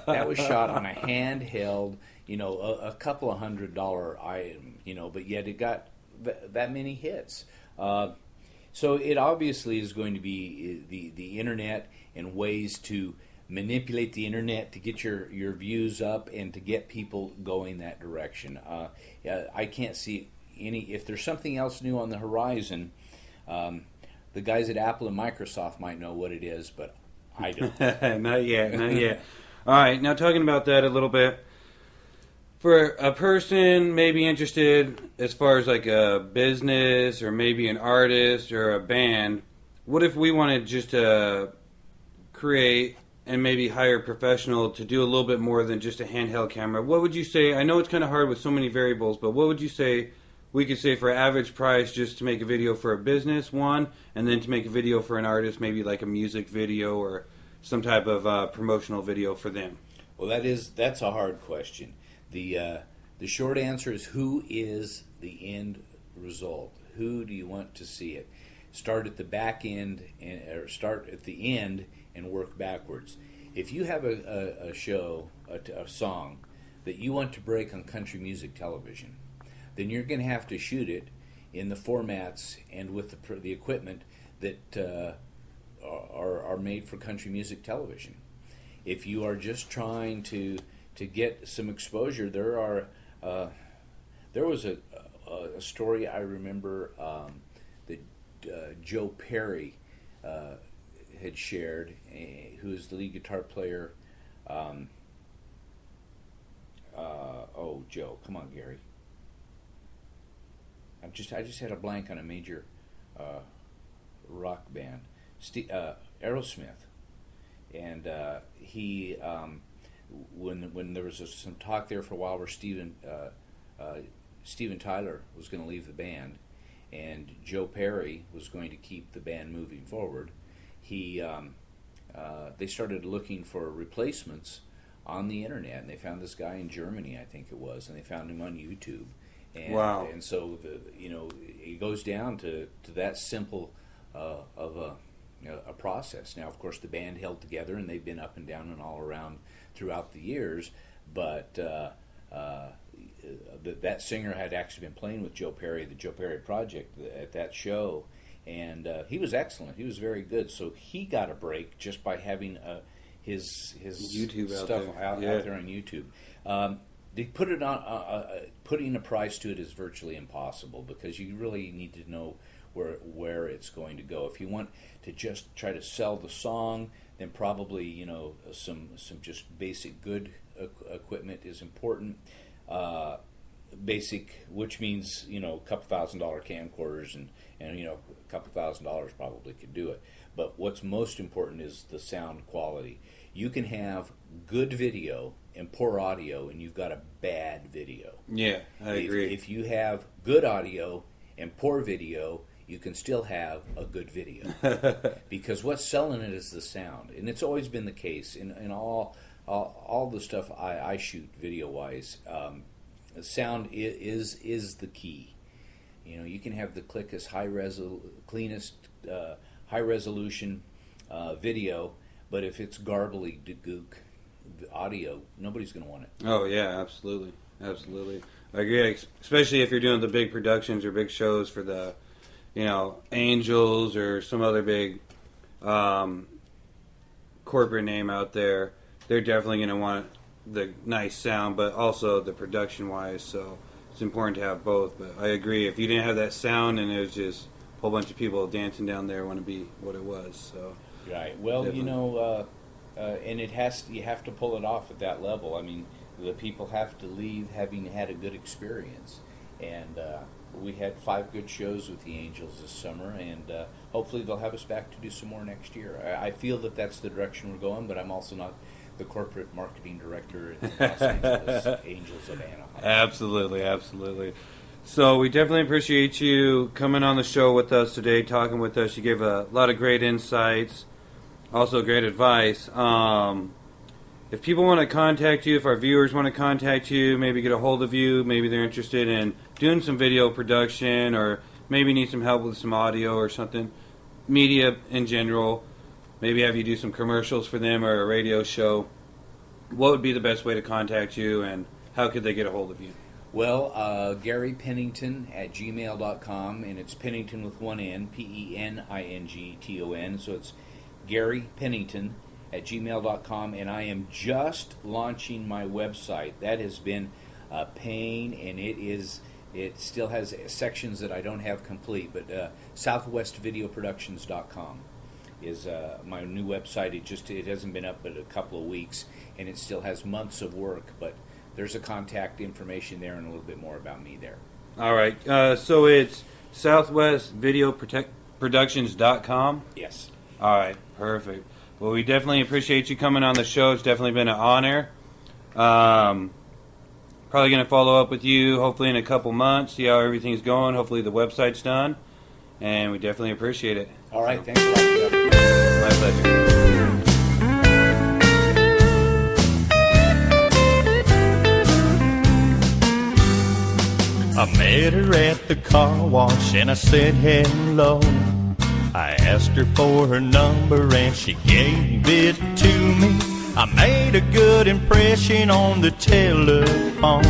That was shot on a handheld, a couple of $100 item, but yet it got that many hits. So it obviously is going to be the internet and ways to manipulate the internet to get your views up and to get people going that direction. I can't see if there's something else new on the horizon. The guys at Apple and Microsoft might know what it is, but I don't. Not yet. All right, now talking about that a little bit. For a person maybe interested as far as like a business or maybe an artist or a band, what if we wanted just to create and maybe hire a professional to do a little bit more than just a handheld camera? What would you say? I know it's kind of hard with so many variables, but what would you say we could say for average price just to make a video for a business, one, and then to make a video for an artist, maybe like a music video or some type of promotional video for them? Well, that's a hard question. The short answer is, who is the end result? Who do you want to see it? Start at the back end, or start at the end and work backwards. If you have a show, a song that you want to break on country music television, then you're going to have to shoot it in the formats and with the equipment that are made for country music television. If you are just trying to get some exposure, there was a story I remember that Joe Perry had shared, who is the lead guitar player. Joe, come on, Gary. I just had a blank on a major rock band, Aerosmith, and he. When there was some talk there for a while where Steven Tyler was going to leave the band, and Joe Perry was going to keep the band moving forward, they started looking for replacements on the internet, and they found this guy in Germany, I think it was, and they found him on YouTube. And, wow! And so it goes down to that simple of a process. Now, of course, the band held together, and they've been up and down and all around throughout the years, but that singer had actually been playing with Joe Perry, the Joe Perry Project, at that show, and he was excellent. He was very good. So he got a break just by having his YouTube stuff out there on YouTube. They put it on. Putting a price to it is virtually impossible, because you really need to know where it's going to go. If you want to just try to sell the song, then probably some just basic good equipment is important. Basic, which means a couple $1,000 camcorders and a couple $1,000 probably could do it. But what's most important is the sound quality. You can have good video and poor audio, and you've got a bad video. Yeah, I agree. If you have good audio and poor video, you can still have a good video. Because what's selling it is the sound. And it's always been the case in all the stuff I shoot video-wise. The sound is the key. You can have the cleanest, high-resolution video, but if it's garbly gook audio, nobody's going to want it. Oh, yeah, absolutely. I agree, especially if you're doing the big productions or big shows for the Angels or some other big corporate name out there. They're definitely going to want the nice sound, but also the production-wise, so it's important to have both. But I agree, if you didn't have that sound and it was just a whole bunch of people dancing down there, it wouldn't be what it was. So right. Well, definitely. And you have to pull it off at that level. I mean, the people have to leave having had a good experience, and we had 5 good shows with the Angels this summer, and hopefully they'll have us back to do some more next year. I feel that that's the direction we're going, but I'm also not the corporate marketing director at the Los Angeles Angels of Anaheim. Absolutely. So we definitely appreciate you coming on the show with us today, talking with us. You gave a lot of great insights, also great advice. If people want to contact you, if our viewers want to contact you, maybe get a hold of you, maybe they're interested in doing some video production or maybe need some help with some audio or something, media in general, maybe have you do some commercials for them or a radio show, what would be the best way to contact you, and how could they get a hold of you? Well, Gary Pennington at gmail.com, and it's Pennington with one N, Pennington, so it's Gary Pennington at gmail.com, and I am just launching my website. That has been a pain, and it still has sections that I don't have complete, but southwestvideoproductions.com is my new website. It hasn't been up but a couple of weeks, and it still has months of work, but there's a contact information there and a little bit more about me there. All right. So it's southwestvideoproductions.com? Yes. All right. Perfect. Well, we definitely appreciate you coming on the show. It's definitely been an honor. Probably going to follow up with you hopefully in a couple months, see how everything's going. Hopefully the website's done. And we definitely appreciate it. All right. Thanks a lot. My pleasure. I met her at the car wash and I said hello. I asked her for her number and she gave it to me. I made a good impression on the telephone.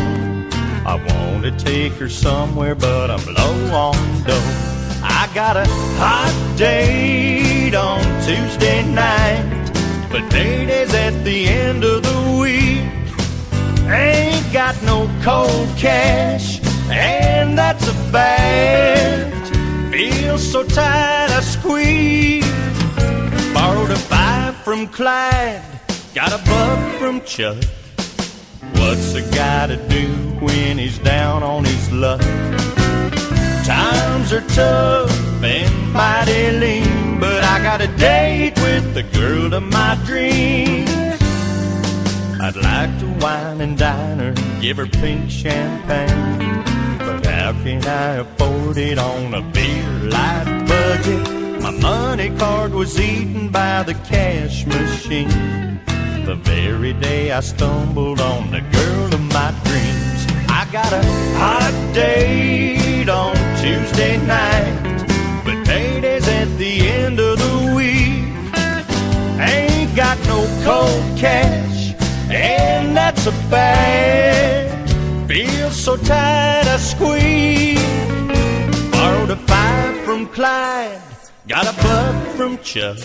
I want to take her somewhere but I'm low on dough. I got a hot date on Tuesday night, but payday's at the end of the week. Ain't got no cold cash, and that's a fact. Feel so tight I squeeze. Borrowed a 5 from Clyde, got a buck from Chuck. What's a guy to do when he's down on his luck? Times are tough and mighty lean, but I got a date with the girl of my dreams. I'd like to wine and dine her, give her pink champagne, but how can I afford it on a beer light budget? My money card was eaten by the cash machine the very day I stumbled on the girl of my dreams. I got a hot date on Tuesday night, but payday's at the end of the week. Ain't got no cold cash, and that's a fact. Feel so tight I squeeze. Borrowed a 5 from Clyde, got a buck from Chuck.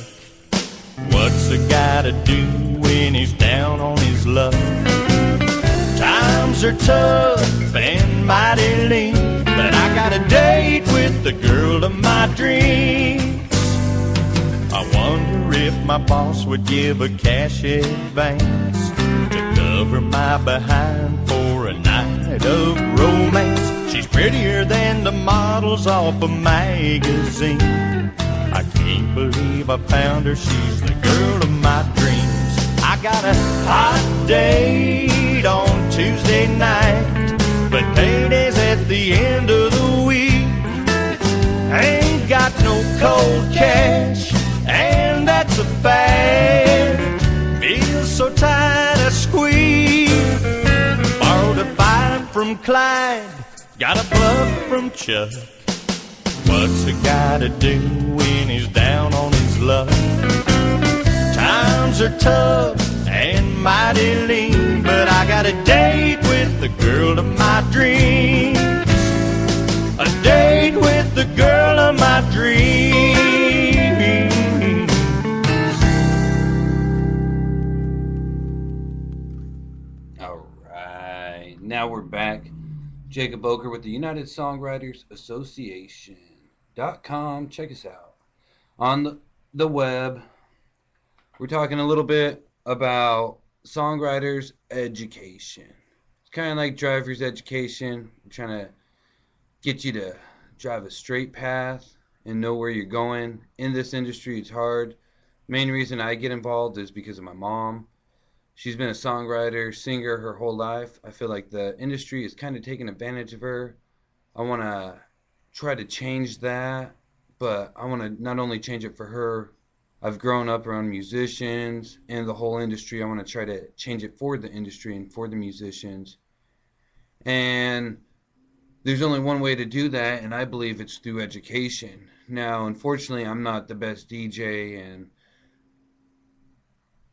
What's a guy to do when he's down on his luck? Times are tough and mighty lean, but I got a date with the girl of my dreams. I wonder if my boss would give a cash advance to cover my behind for a night of romance. She's prettier than the models off a magazine. I can't believe I found her, she's the girl of my dreams. I got a hot date on Tuesday night, but payday's at the end of the week. Ain't got no cold cash, and that's a fact. Feel so tight I squeeze. Borrowed a 5 from Clyde, got a buck from Chuck. What's a guy to do when he's down on his luck? Times are tough and mighty lean, but I got a date with the girl of my dreams. A date with the girl of my dreams. All right. Now we're back. Jacob Boker with the United Songwriters Association.com. Check us out on the web. We're talking a little bit about Songwriters Education. It's kind of like driver's education. I'm trying to get you to drive a straight path and know where you're going. In this industry, it's hard. Main reason I get involved is because of my mom. She's been a songwriter, singer her whole life. I feel like the industry is kind of taking advantage of her. I want to try to change that, but I want to not only change it for her. I've grown up around musicians and the whole industry. I want to try to change it for the industry and for the musicians. And there's only one way to do that, and I believe it's through education. Now, unfortunately, I'm not the best DJ and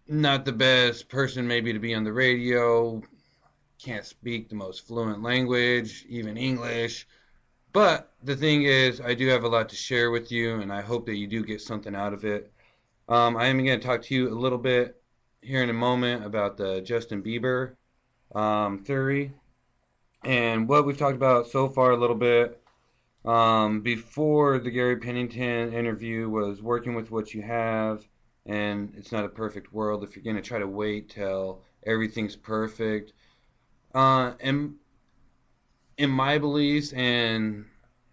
not the best person maybe to be on the radio. Can't speak the most fluent language, even English. But the thing is, I do have a lot to share with you, and I hope that you do get something out of it. I am going to talk to you a little bit here in a moment about the Justin Bieber theory and what we've talked about so far a little bit. Before the Gary Pennington interview was working with what you have, and it's not a perfect world if you're going to try to wait till everything's perfect. And in my beliefs and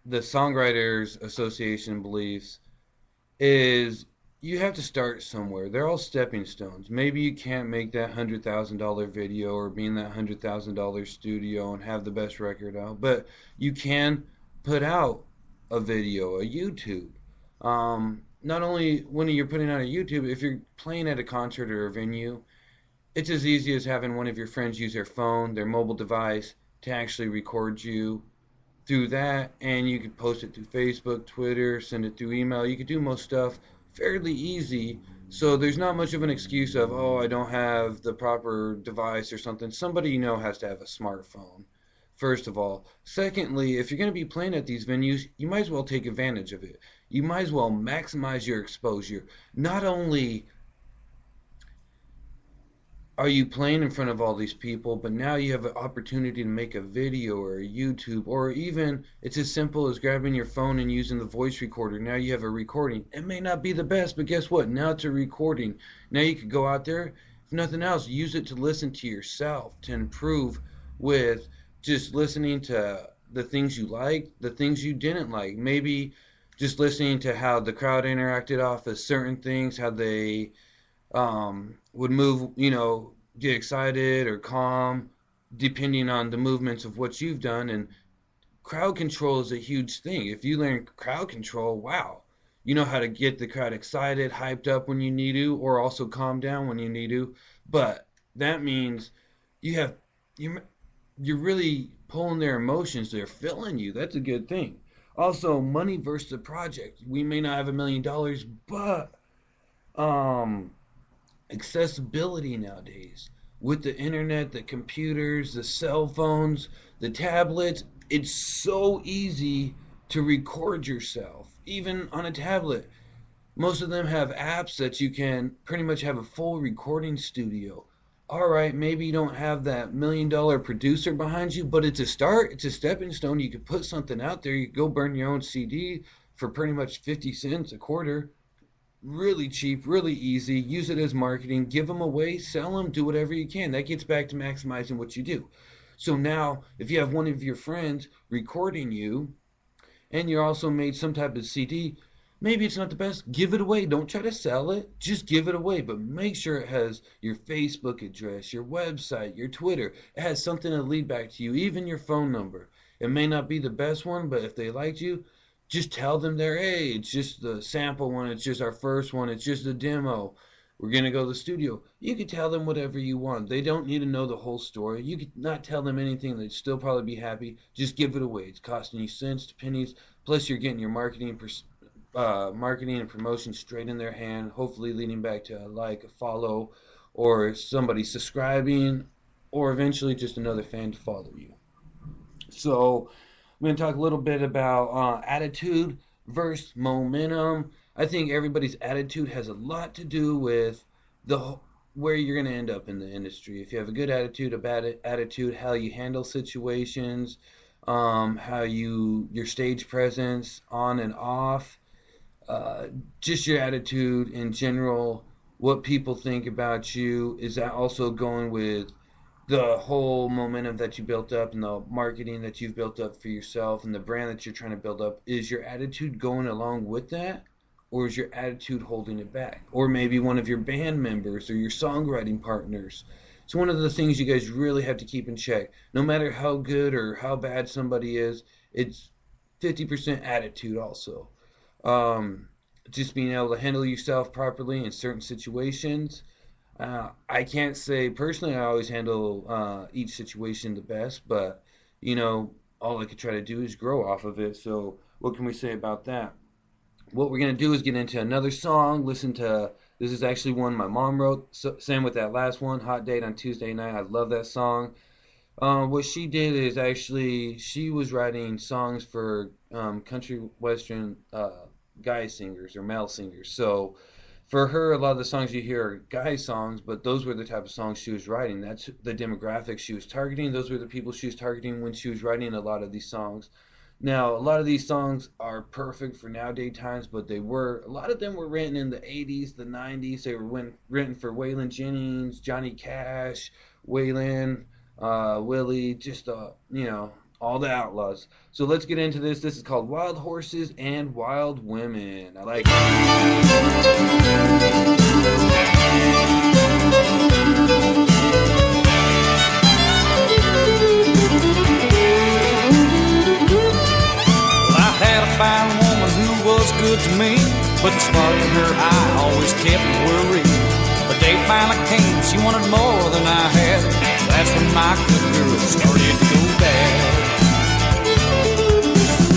the Songwriters Association beliefs is you have to start somewhere. They're all stepping stones. Maybe you can't make that $100,000 video or be in that $100,000 studio and have the best record out, but you can put out a video, a YouTube. Not only when you're putting out a YouTube, if you're playing at a concert or a venue, it's as easy as having one of your friends use their phone, their mobile device, to actually record you through that, and you could post it through Facebook, Twitter, send it through email. You could do most stuff fairly easy, so there's not much of an excuse of, oh, I don't have the proper device or something. Somebody you know has to have a smartphone, first of all. Secondly, if you're going to be playing at these venues, you might as well take advantage of it. You might as well maximize your exposure. Not only are you playing in front of all these people, but now you have an opportunity to make a video or a YouTube, or even it's as simple as grabbing your phone and using the voice recorder. Now you have a recording. It may not be the best, but guess what? Now it's a recording. Now you could go out there, if nothing else, use it to listen to yourself, to improve with just listening to the things you liked, the things you didn't like. Maybe just listening to how the crowd interacted off of certain things, how they would move, get excited or calm, depending on the movements of what you've done. And crowd control is a huge thing. If you learn crowd control, wow, you know how to get the crowd excited, hyped up when you need to, or also calm down when you need to. But that means you're really pulling their emotions. They're feeling you. That's a good thing. Also, money versus the project. We may not have $1 million, but accessibility nowadays with the internet, the computers, the cell phones, the tablets, it's so easy to record yourself, even on a tablet. Most of them have apps that you can pretty much have a full recording studio. All right, maybe you don't have that $1 million producer behind you, but it's a start. It's a stepping stone. You could put something out there. You could go burn your own CD for pretty much 50 cents a quarter. Really cheap, really easy. Use it as marketing. Give them away, sell them, do whatever you can. That gets back to maximizing what you do. So now, if you have one of your friends recording you, and you also made some type of CD, maybe it's not the best. Give it away. Don't try to sell it. Just give it away. But make sure it has your Facebook address, your website, your Twitter. It has something to lead back to you, even your phone number. It may not be the best one, but if they liked you, just tell them hey, it's just the sample one, it's just our first one, it's just a demo. We're going to go to the studio. You can tell them whatever you want. They don't need to know the whole story. You could not tell them anything. They'd still probably be happy. Just give it away. It's costing you cents to pennies. Plus, you're getting your marketing and promotion straight in their hand, hopefully leading back to a like, a follow, or somebody subscribing, or eventually just another fan to follow you. So I'm going to talk a little bit about attitude versus momentum. I think everybody's attitude has a lot to do with where you're going to end up in the industry. If you have a good attitude, a bad attitude, how you handle situations, how your stage presence on and off, just your attitude in general, what people think about you. Is that also going with the whole momentum that you built up and the marketing that you've built up for yourself and the brand that you're trying to build up? Is your attitude going along with that, or is your attitude holding it back? Or maybe one of your band members or your songwriting partners. It's one of the things you guys really have to keep in check. No matter how good or how bad somebody is, it's 50% attitude also. Just being able to handle yourself properly in certain situations. I can't say personally I always handle each situation the best, but all I could try to do is grow off of it. So what can we say about that? What we're going to do is get into another song. This is actually one my mom wrote. So, same with that last one, Hot Date on Tuesday Night. I love that song. What she did is actually she was writing songs for country western guy singers or male singers. So for her, a lot of the songs you hear are guy songs, but those were the type of songs she was writing. That's the demographic she was targeting. Those were the people she was targeting when she was writing a lot of these songs. Now, a lot of these songs are perfect for nowadays times, but a lot of them were written in the 80s, the 90s. They were written for Waylon Jennings, Johnny Cash, Waylon, Willie, just, all the outlaws. So let's get into this. This is called Wild Horses and Wild Women. I like Fine woman who was good to me, but the spark in her eye always kept me worried. The day finally came, she wanted more than I had. That's when my good girl started to go bad.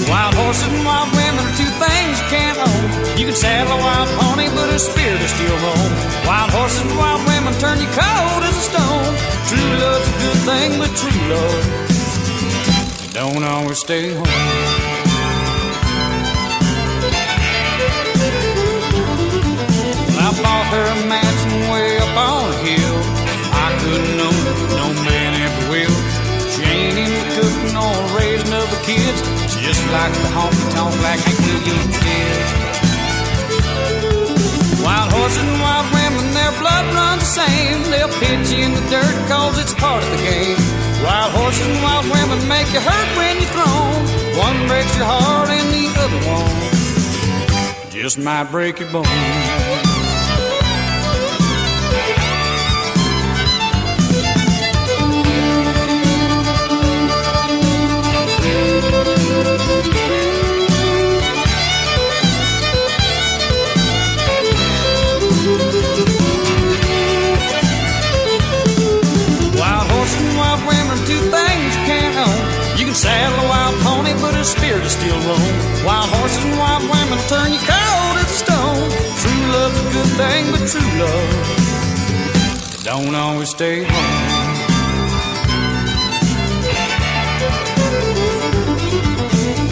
Wild horses and wild women are two things you can't own. You can saddle a wild pony, but her spirit is still roam. Wild horses and wild women turn you cold as a stone. True love's a good thing, but true love don't always stay home. I bought her a mansion way up on a hill. I couldn't own her, no man ever will. She ain't into cooking or raising other kids. She just likes to honky-tonk like Hank Williams did. Wild horses and wild women, their blood runs the same. They'll pitch you in the dirt cause it's part of the game. Wild horses and wild women make you hurt when you're thrown. One breaks your heart and the other one just might break your bones. Saddle a wild pony, but his spirit is still roam. Wild horses and wild women turn you cold as a stone. True love's a good thing, but true love don't always stay home.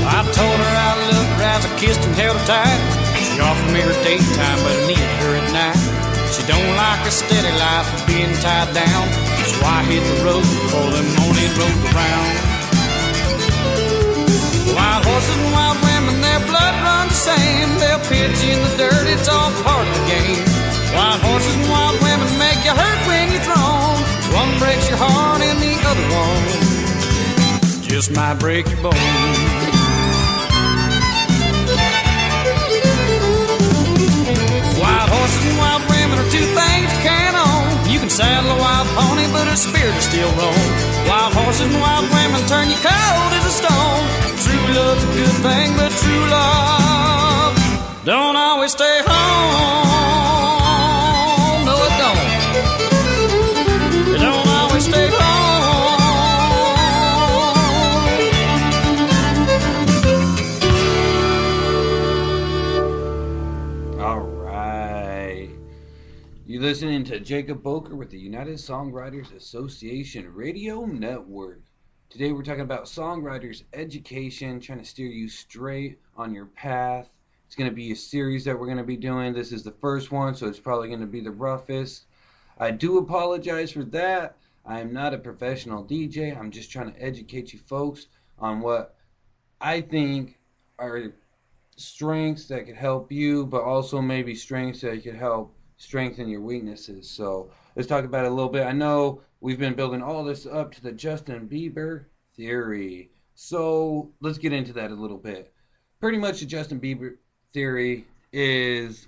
I told her I loved her as I kissed and held her tight. She offered me her daytime, but I needed her at night. She don't like a steady life of being tied down, so I hit the road before the morning rolled around. Wild horses and wild women, their blood runs the same. They'll pitch you in the dirt, it's all part of the game. Wild horses and wild women make you hurt when you're thrown. One breaks your heart and the other one just might break your bones. Wild horses and wild women are two things you can't own. You can saddle a wild pony, but her spirit is still roam. Wild horses and wild women turn you cold as a stone. True love's a good thing, but true love don't always stay home. No, it don't. It don't always stay home. All right. You're listening to Jacob Boker with the United Songwriters Association Radio Network. Today we're talking about Songwriters Education, trying to steer you straight on your path. It's going to be a series that we're going to be doing. This is the first one, so it's probably going to be the roughest. I do apologize for that. I am not a professional DJ. I'm just trying to educate you folks on what I think are strengths that could help you, but also maybe strengths that could help strengthen your weaknesses. So let's talk about it a little bit. I know we've been building all this up to the Justin Bieber theory. So let's get into that a little bit. Pretty much the Justin Bieber theory is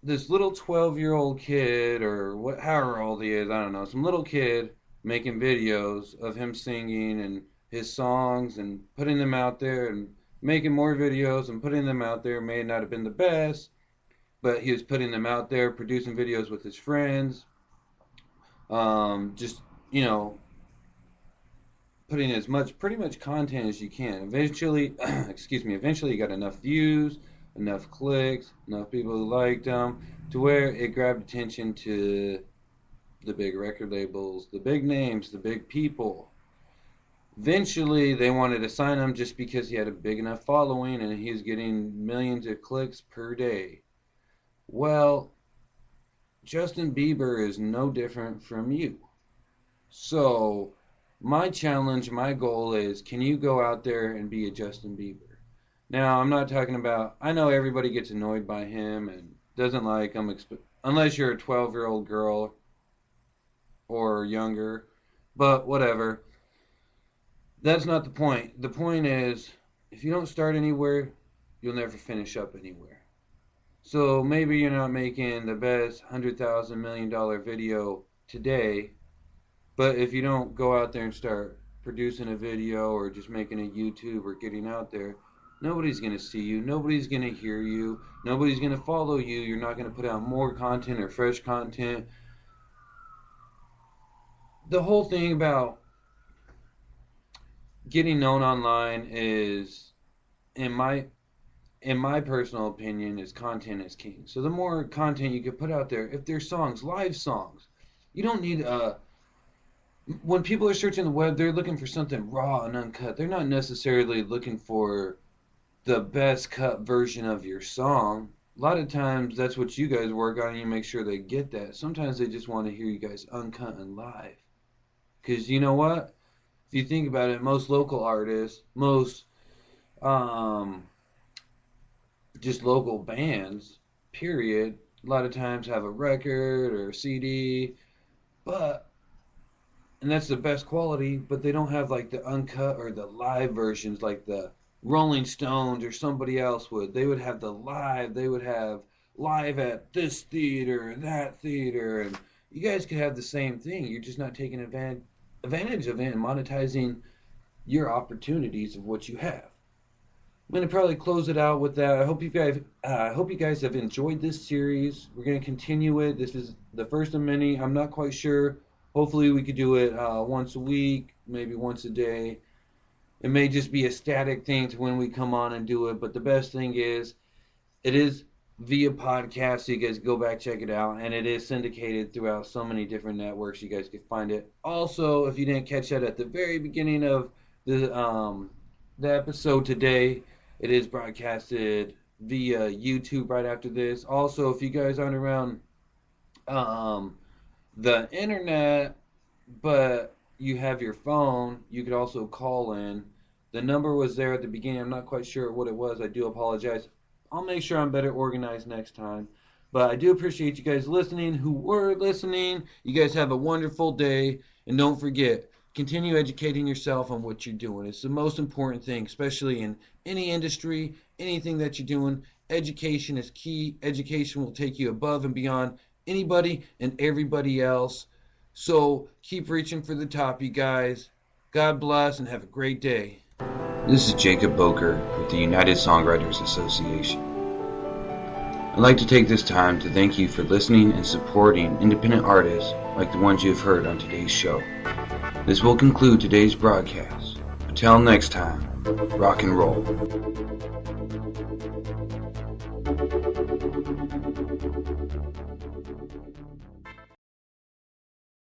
this little 12-year-old kid, or however old he is, I don't know, some little kid making videos of him singing and his songs and putting them out there and making more videos and putting them out there. May not have been the best, but he was putting them out there, producing videos with his friends, just, putting as much, pretty much content as you can. Eventually, eventually he got enough views, enough clicks, enough people who liked him, to where it grabbed attention to the big record labels, the big names, the big people. Eventually, they wanted to sign him just because he had a big enough following and he was getting millions of clicks per day. Well, Justin Bieber is no different from you. So, My challenge, my goal is, can you go out there and be a Justin Bieber? Now, I'm not talking about, I know everybody gets annoyed by him and doesn't like him, unless you're a 12-year-old girl or younger, but whatever. That's not the point. The point is, if you don't start anywhere, you'll never finish up anywhere. So maybe you're not making the best $100,000 million video today, but if you don't go out there and start producing a video or just making a YouTube or getting out there, nobody's going to see you. Nobody's going to hear you. Nobody's going to follow you. You're not going to put out more content or fresh content. The whole thing about getting known online is, in my personal opinion, is content is king. So the more content you can put out there, if there's songs, live songs, you don't need when people are searching the web, they're looking for something raw and uncut. They're not necessarily looking for the best cut version of your song. A lot of times that's what you guys work on and you make sure they get that. Sometimes they just want to hear you guys uncut and live. Because you know what? If you think about it, most local artists, most just local bands, period, a lot of times have a record or a CD, and that's the best quality, but they don't have like the uncut or the live versions like the Rolling Stones or somebody else would. They would have the live, they would have live at this theater, that theater, and you guys could have the same thing. You're just not taking advantage of it and monetizing your opportunities of what you have. I'm going to probably close it out with that. I hope you guys have enjoyed this series. We're going to continue it. This is the first of many. I'm not quite sure. Hopefully we could do it once a week, maybe once a day. It may just be a static thing to when we come on and do it, but the best thing is it is via podcast, so you guys go back, check it out, and it is syndicated throughout so many different networks. You guys can find it. Also, if you didn't catch that at the very beginning of the episode today, it is broadcasted via YouTube right after this. Also, if you guys aren't around the internet, but you have your phone, you could also call in. The number was there at the beginning. I'm not quite sure what it was. I do apologize. I'll make sure I'm better organized next time. But I do appreciate you guys listening, who were listening. You guys have a wonderful day. And don't forget, continue educating yourself on what you're doing. It's the most important thing, especially in any industry, anything that you're doing. Education is key. Education will take you above and beyond anybody and everybody else. So keep reaching for the top, you guys. God bless and have a great day. This is Jacob Boker with the United Songwriters Association. I'd like to take this time to thank you for listening and supporting independent artists like the ones you have heard on today's show. This will conclude today's broadcast. Until next time, rock and roll.